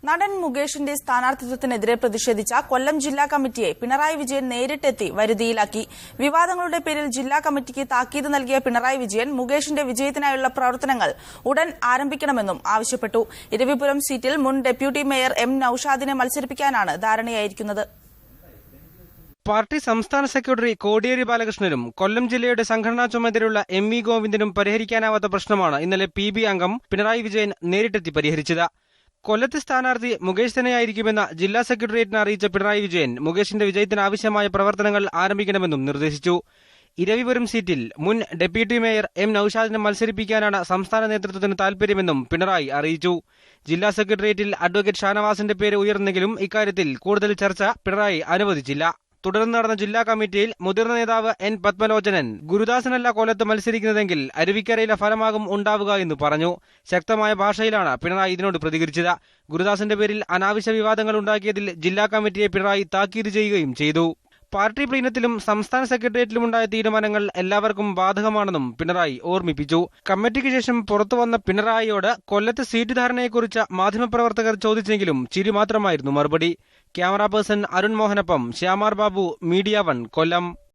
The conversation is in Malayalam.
നടൻ മുകേഷിന്റെ സ്ഥാനാർത്ഥിത്വത്തിനെതിരെ പ്രതിഷേധിച്ച കൊല്ലം ജില്ലാ കമ്മിറ്റിയെ പിണറായി വിജയൻ നേരിട്ടെത്തി വരുതിയിലാക്കി. വിവാദങ്ങളുടെ പേരിൽ ജില്ലാ കമ്മിറ്റിക്ക് താക്കീത് നൽകിയ പിണറായി വിജയൻ മുകേഷിന്റെ വിജയത്തിനായുള്ള പ്രവർത്തനങ്ങൾ ഉടൻ ആരംഭിക്കണമെന്നും ആവശ്യപ്പെട്ടു. ഇരവിപുരം സീറ്റിൽ മുൻ ഡെപ്യൂട്ടി മേയർ എം നൌഷാദിനെ മത്സരിപ്പിക്കാനാണ് ധാരണയായിരിക്കുന്നത്. പാർട്ടി സംസ്ഥാന സെക്രട്ടറി കോടിയേരി ബാലകൃഷ്ണനും കൊല്ലം ജില്ലയുടെ സംഘടനാ ചുമതലയുള്ള എം വി ഗോവിന്ദനും പരിഹരിക്കാനാവാത്ത പ്രശ്നമാണ് ഇന്നലെ PB അംഗം പിണറായി വിജയൻ നേരിട്ടെത്തി പരിഹരിച്ചത്. കൊല്ലത്തെ സ്ഥാനാർത്ഥി മുകേഷ് തന്നെയായിരിക്കുമെന്ന ജില്ലാ സെക്രട്ടേറിയറ്റിനെ അറിയിച്ച പിണറായി വിജയൻ മുകേഷിന്റെ വിജയത്തിന് ആവശ്യമായ പ്രവർത്തനങ്ങൾ ആരംഭിക്കണമെന്നും നിർദ്ദേശിച്ചു. ഇരവിപുരം സീറ്റിൽ മുൻ ഡെപ്യൂട്ടി മേയർ എം നൌഷാദിനെ മത്സരിപ്പിക്കാനാണ് സംസ്ഥാന നേതൃത്വത്തിന് താൽപര്യമെന്നും പിണറായി അറിയിച്ചു. ജില്ലാ സെക്രട്ടേറിയറ്റിൽ അഡ്വക്കേറ്റ് ഷാനവാസിന്റെ പേര് ഉയർന്നെങ്കിലും ഇക്കാര്യത്തിൽ കൂടുതൽ ചർച്ച പിണറായി അനുവദിച്ചില്ല. തുടർന്ന് നടന്ന ജില്ലാ കമ്മിറ്റിയിൽ മുതിർന്ന നേതാവ് N പത്മലോചനൻ ഗുരുദാസനല്ല കൊല്ലത്ത് മത്സരിക്കുന്നതെങ്കിൽ അരുവിക്കരയിലെ ഫലമാകും ഉണ്ടാവുക എന്ന് പറഞ്ഞു. ശക്തമായ ഭാഷയിലാണ് പിണറായി ഇതിനോട് പ്രതികരിച്ചത്. ഗുരുദാസന്റെ പേരിൽ അനാവശ്യ വിവാദങ്ങൾ ഉണ്ടാക്കിയതിൽ ജില്ലാ കമ്മിറ്റിയെ പിണറായി താക്കീത് ചെയ്യുകയും ചെയ്തു. പാർട്ടി പ്ലീനത്തിലും സംസ്ഥാന സെക്രട്ടേറിയറ്റിലുമുണ്ടായ തീരുമാനങ്ങൾ എല്ലാവർക്കും ബാധകമാണെന്നും പിണറായി ഓർമ്മിപ്പിച്ചു. കമ്മിറ്റിക്ക് ശേഷം പുറത്തുവന്ന പിണറായിയോട് കൊല്ലത്തെ സീറ്റ് ധാരണയെക്കുറിച്ച് മാധ്യമപ്രവർത്തകർ ചോദിച്ചെങ്കിലും ചിരി മാത്രമായിരുന്നു മറുപടി. ക്യാമറ പേഴ്സൺ അരുൺ മോഹനൊപ്പം ശ്യാമാർ ബാബു, മീഡിയ 1, കൊല്ലം.